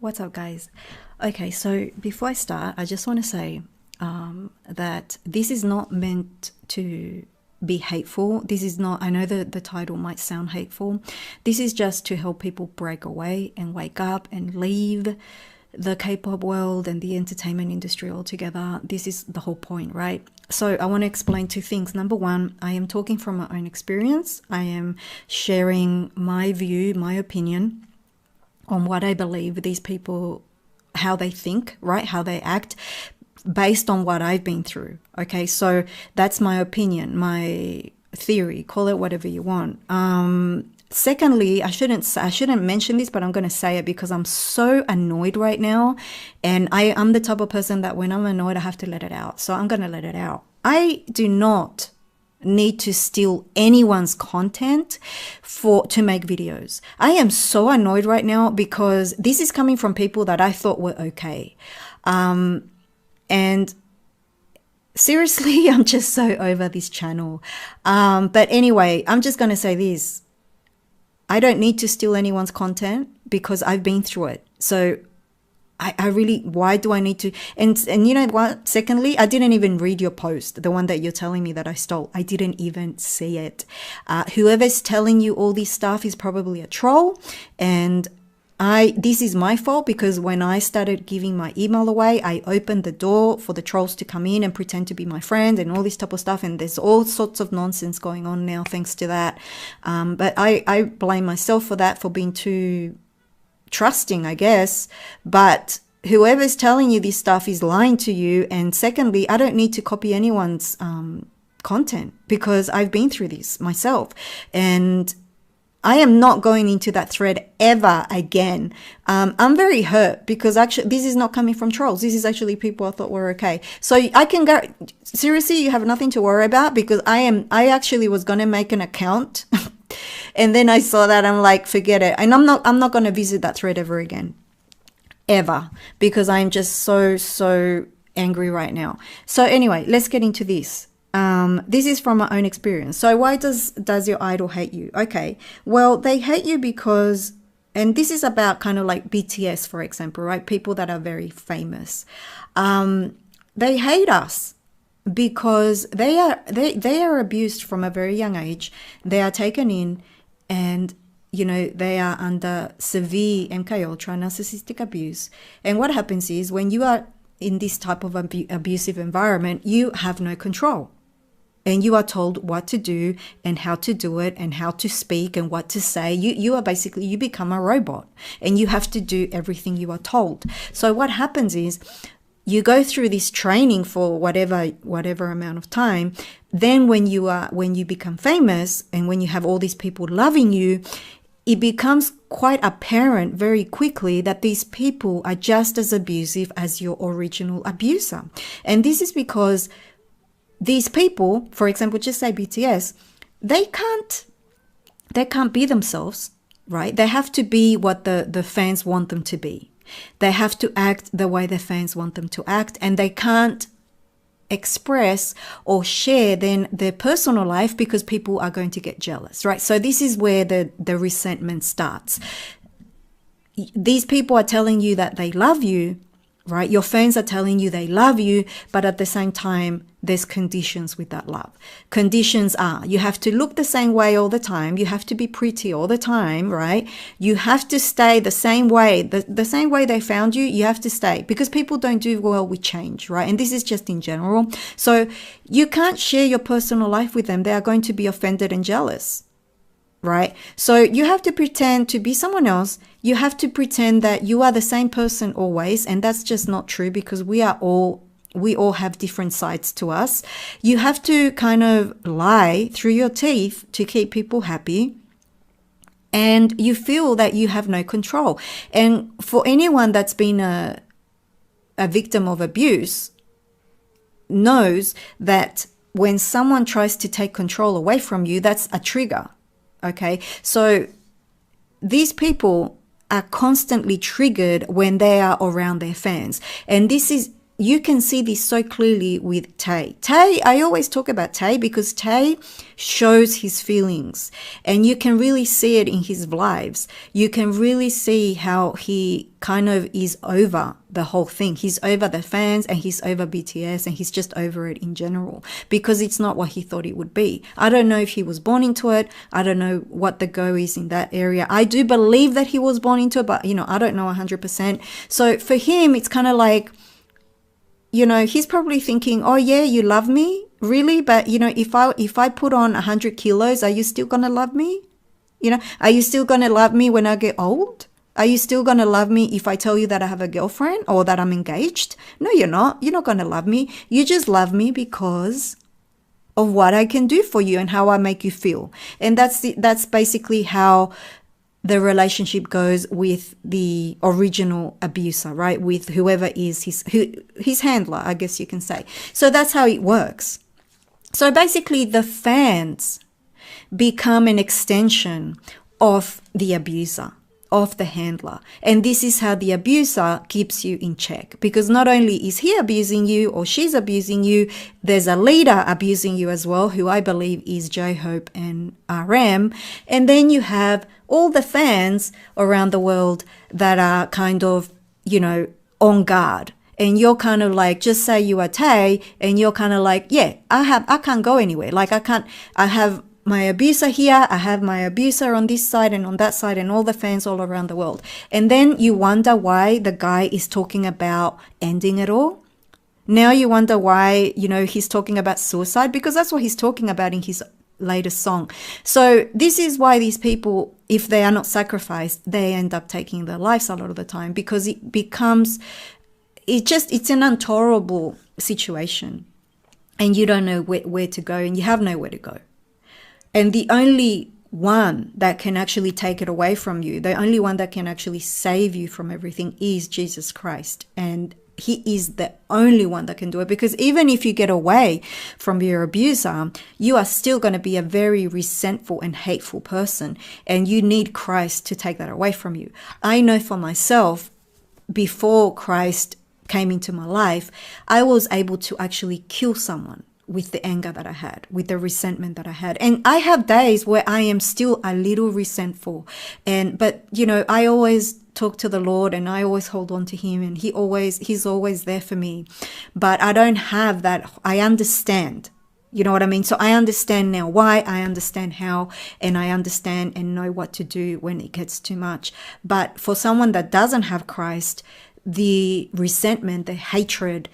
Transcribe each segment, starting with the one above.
What's up, guys? Okay, so before I start, I just want to say that this is not meant to be hateful. This is not, I know that the title might sound hateful. This is just to help people break away and wake up and leave the K-pop world and the entertainment industry altogether. This is the whole point, right? So I want to explain two things. Number one, I am talking from my own experience. I am sharing my view, my opinion on what I believe these people, how they think, right? How they act based on what I've been through. Okay, so that's my opinion, my theory, call it whatever you want. Secondly, I shouldn't mention this, but I'm going to say it because I'm so annoyed right now. And I'm the type of person that when I'm annoyed, I have to let it out. So I'm going to let it out. I do not need to steal anyone's content to make videos. I am so annoyed right now because this is coming from people that I thought were okay. And seriously, I'm just so over this channel. But anyway, I'm just going to say this. I don't need to steal anyone's content because I've been through it. So I really, why do I need to? And you know what? Secondly, I didn't even read your post, the one that you're telling me that I stole. I didn't even see it. Whoever's telling you all this stuff is probably a troll. And this is my fault because when I started giving my email away, I opened the door for the trolls to come in and pretend to be my friend and all this type of stuff. And there's all sorts of nonsense going on now thanks to that. But I blame myself for that, for being too trusting, I guess. But whoever's telling you this stuff is lying to you. And secondly, I don't need to copy anyone's content because I've been through this myself. And I am not going into that thread ever again. I'm very hurt because actually this is not coming from trolls. This is actually people I thought were okay. So I can go, seriously, you have nothing to worry about because I actually was going to make an account and then I saw that. I'm like, forget it. And I'm not going to visit that thread ever again, ever, because I'm just so angry right now. So anyway, let's get into this. This is from my own experience. So why does your idol hate you? Okay, well, they hate you because, and this is about kind of like BTS, for example, right? People that are very famous. They hate us because they are abused from a very young age. They are taken in and, you know, they are under severe MK Ultra narcissistic abuse. And what happens is when you are in this type of abusive environment, you have no control. And you are told what to do and how to do it and how to speak and what to say. You are basically, you become a robot and you have to do everything you are told. So what happens is you go through this training for whatever amount of time. Then when you become famous and when you have all these people loving you, it becomes quite apparent very quickly that these people are just as abusive as your original abuser. And this is because these people, for example, just say BTS, they can't be themselves, right? They have to be what the fans want them to be. They have to act the way the fans want them to act, and they can't express or share then their personal life because people are going to get jealous, right? So this is where the resentment starts. These people are telling you that they love you, right? Your fans are telling you they love you, but at the same time, there's conditions with that love. Conditions are, you have to look the same way all the time. You have to be pretty all the time, right? You have to stay the same way, the same way they found you, you have to stay because people don't do well with change, right? And this is just in general. So you can't share your personal life with them. They are going to be offended and jealous, right? So you have to pretend to be someone else. You have to pretend that you are the same person always. And that's just not true because we all have different sides to us. You have to kind of lie through your teeth to keep people happy. And you feel that you have no control. And for anyone that's been a victim of abuse knows that when someone tries to take control away from you, that's a trigger. Okay, so these people are constantly triggered when they are around their fans. And this is you can see this so clearly with Tay. Tay, I always talk about Tay because Tay shows his feelings, and you can really see it in his lives. You can really see how he kind of is over the whole thing. He's over the fans, and he's over BTS, and he's just over it in general because it's not what he thought it would be. I don't know if he was born into it. I don't know what the go is in that area. I do believe that he was born into it, but I don't know 100%. So for him, it's kind of like, he's probably thinking, oh yeah, you love me, really? But if I put on 100 kilos, are you still gonna love me? Are you still gonna love me when I get old? Are you still gonna love me if I tell you that I have a girlfriend or that I'm engaged? No, you're not. You're not gonna love me. You just love me because of what I can do for you and how I make you feel. And that's basically how the relationship goes with the original abuser, right? With whoever is his handler, I guess you can say. So that's how it works. So basically the fans become an extension of the abuser, of the handler. And this is how the abuser keeps you in check, because not only is he abusing you or she's abusing you, there's a leader abusing you as well, who I believe is J-Hope and RM. And then you have all the fans around the world that are kind of, on guard. And you're kind of like, just say you are Tay, and you're kind of like, yeah, I can't go anywhere. Like I have my abuser here, I have my abuser on this side and on that side, and all the fans all around the world. And then you wonder why the guy is talking about ending it all. Now you wonder why, he's talking about suicide, because that's what he's talking about in his latest song. So this is why these people, if they are not sacrificed, they end up taking their lives a lot of the time, because it's an intolerable situation, and you don't know where to go, and you have nowhere to go. And the only one that can actually take it away from you, the only one that can actually save you from everything, is Jesus Christ. And he is the only one that can do it, because even if you get away from your abuser, you are still going to be a very resentful and hateful person, and you need Christ to take that away from you. I know for myself, before Christ came into my life, I was able to actually kill someone with the anger that I had, with the resentment that I had. And I have days where I am still a little resentful. But I always talk to the Lord, and I always hold on to him, and he's always there for me. But I don't have that. I understand. You know what I mean? So I understand now why, I understand how, and I understand and know what to do when it gets too much. But for someone that doesn't have Christ, the resentment, the hatred,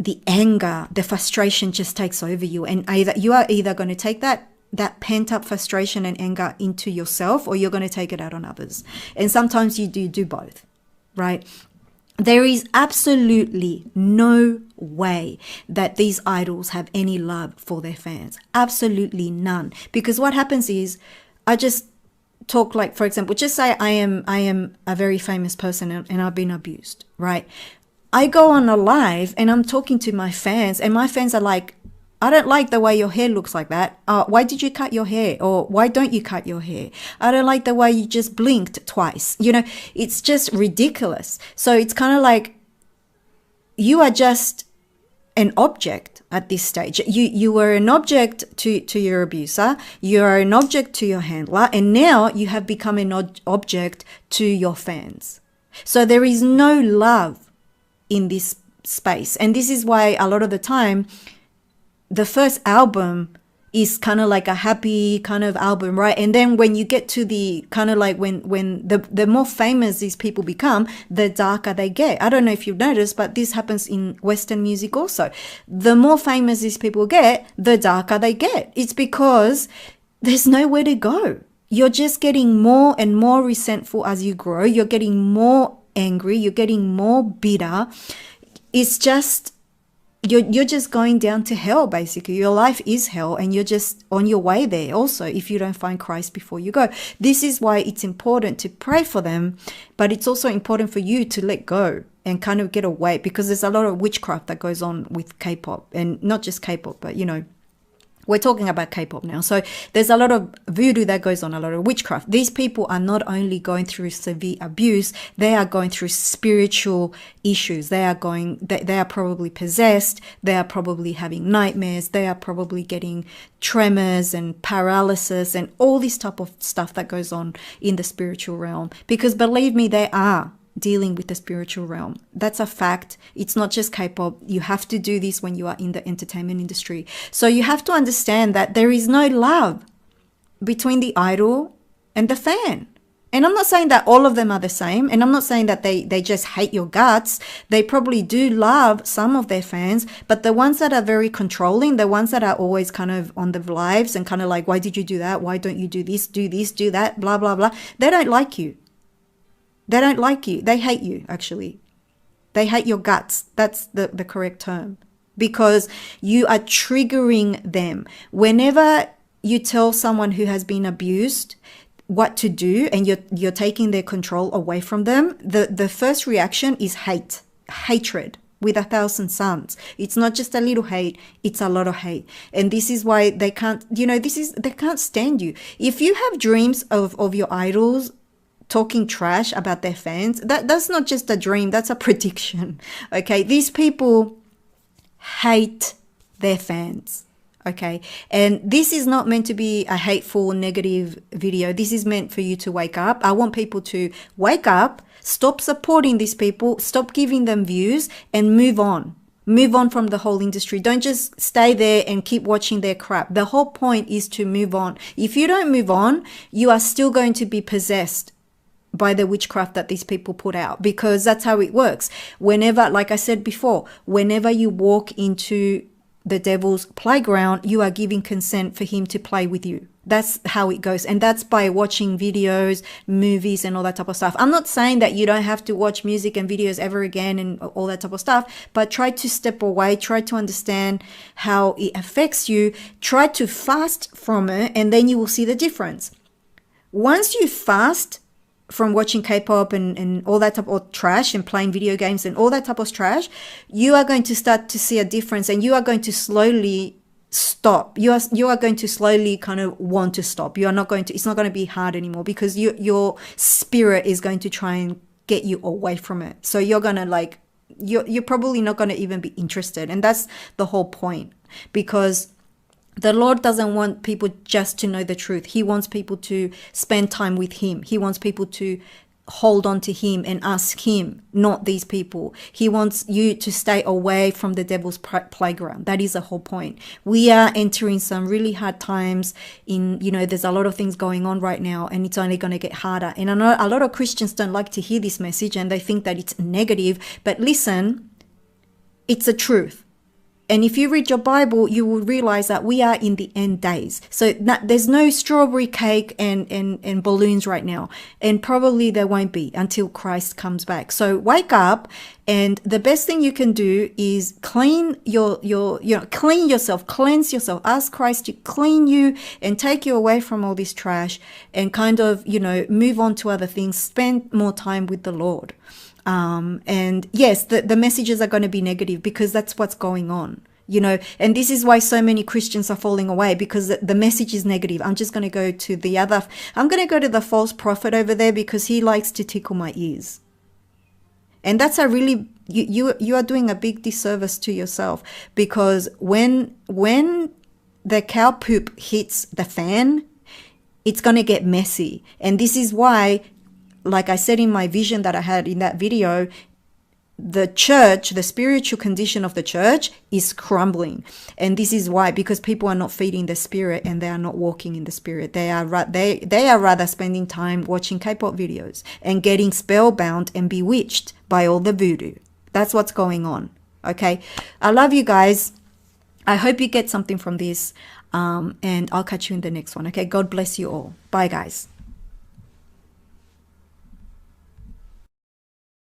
the anger, the frustration just takes over you. And you are either going to take that pent up frustration and anger into yourself, or you're going to take it out on others. And sometimes you do both, right? There is absolutely no way that these idols have any love for their fans. Absolutely none. Because what happens is, I just talk, like, for example, just say I am a very famous person and I've been abused, right? I go on a live and I'm talking to my fans, and my fans are like, I don't like the way your hair looks like that. Why did you cut your hair? Or why don't you cut your hair? I don't like the way you just blinked twice. It's just ridiculous. So it's kind of like, you are just an object at this stage. You were an object to your abuser. You are an object to your handler. And now you have become an object to your fans. So there is no love in this space. And this is why a lot of the time, the first album is kind of like a happy kind of album, right? And then when you get to the kind of like when the more famous these people become, the darker they get. I don't know if you've noticed, but this happens in Western music also. The more famous these people get, the darker they get. It's because there's nowhere to go. You're just getting more and more resentful as you grow. You're getting more angry. You're getting more bitter. It's just, you're just going down to hell, basically. Your life is hell, and you're just on your way there also if you don't find Christ before you go. This is why it's important to pray for them, but it's also important for you to let go and kind of get away, because there's a lot of witchcraft that goes on with K-pop, and not just K-pop, but We're talking about K-pop now. So there's a lot of voodoo that goes on, a lot of witchcraft. These people are not only going through severe abuse, they are going through spiritual issues. They are probably possessed. They are probably having nightmares. They are probably getting tremors and paralysis and all this type of stuff that goes on in the spiritual realm. Because believe me, they are dealing with the spiritual realm. That's a fact. It's not just K-pop. You have to do this when you are in the entertainment industry. So you have to understand that there is no love between the idol and the fan. And I'm not saying that all of them are the same. And I'm not saying that they just hate your guts. They probably do love some of their fans. But the ones that are very controlling, the ones that are always kind of on the lives and kind of like, why did you do that? Why don't you do this, do that, blah, blah, blah. They don't like you. They don't like you. They hate you, actually. They hate your guts. That's the correct term. Because you are triggering them. Whenever you tell someone who has been abused what to do and you're taking their control away from them, the first reaction is hatred with 1,000 suns. It's not just a little hate, it's a lot of hate. And this is why they can't, they can't stand you. If you have dreams of your idols talking trash about their fans, that's not just a dream, that's a prediction. Okay, these people hate their fans. Okay, and this is not meant to be a hateful, negative video. This is meant for you to wake up. I want people to wake up, stop supporting these people, stop giving them views, and move on. Move on from the whole industry. Don't just stay there and keep watching their crap. The whole point is to move on. If you don't move on, you are still going to be possessed by the witchcraft that these people put out, because that's how it works. Whenever, like I said before, whenever you walk into the devil's playground, you are giving consent for him to play with you. That's how it goes. And that's by watching videos, movies, and all that type of stuff. I'm not saying that you don't have to watch music and videos ever again and all that type of stuff, but try to step away, try to understand how it affects you, try to fast from it, and then you will see the difference. Once you fast from watching K-pop and all that type of trash and playing video games and all that type of trash, you are going to start to see a difference, and you are going to slowly stop. You are going to slowly kind of want to stop. You are not going to, it's not going to be hard anymore, because your spirit is going to try and get you away from it. So you're going to you're probably not going to even be interested. And that's the whole point, because the Lord doesn't want people just to know the truth. He wants people to spend time with him. He wants people to hold on to him and ask him, not these people. He wants you to stay away from the devil's playground. That is the whole point. We are entering some really hard times there's a lot of things going on right now, and it's only going to get harder. And I know a lot of Christians don't like to hear this message, and they think that it's negative, but listen, it's the truth. And if you read your Bible, you will realize that we are in the end days. So there's no strawberry cake and balloons right now. And probably there won't be until Christ comes back. So wake up, and the best thing you can do is clean clean yourself, cleanse yourself. Ask Christ to clean you and take you away from all this trash, and kind of, move on to other things. Spend more time with the Lord. And yes, the messages are going to be negative, because that's what's going on, and this is why so many Christians are falling away, because the message is negative. I'm going to go to the false prophet over there, because he likes to tickle my ears. And that's you are doing a big disservice to yourself, because when the cow poop hits the fan, it's going to get messy. And this is why, like I said in my vision that I had in that video, the church, the spiritual condition of the church is crumbling. And this is why, because people are not feeding the spirit, and they are not walking in the spirit. They are rather spending time watching K-pop videos and getting spellbound and bewitched by all the voodoo. That's what's going on. Okay. I love you guys. I hope you get something from this. And I'll catch you in the next one. Okay. God bless you all. Bye, guys.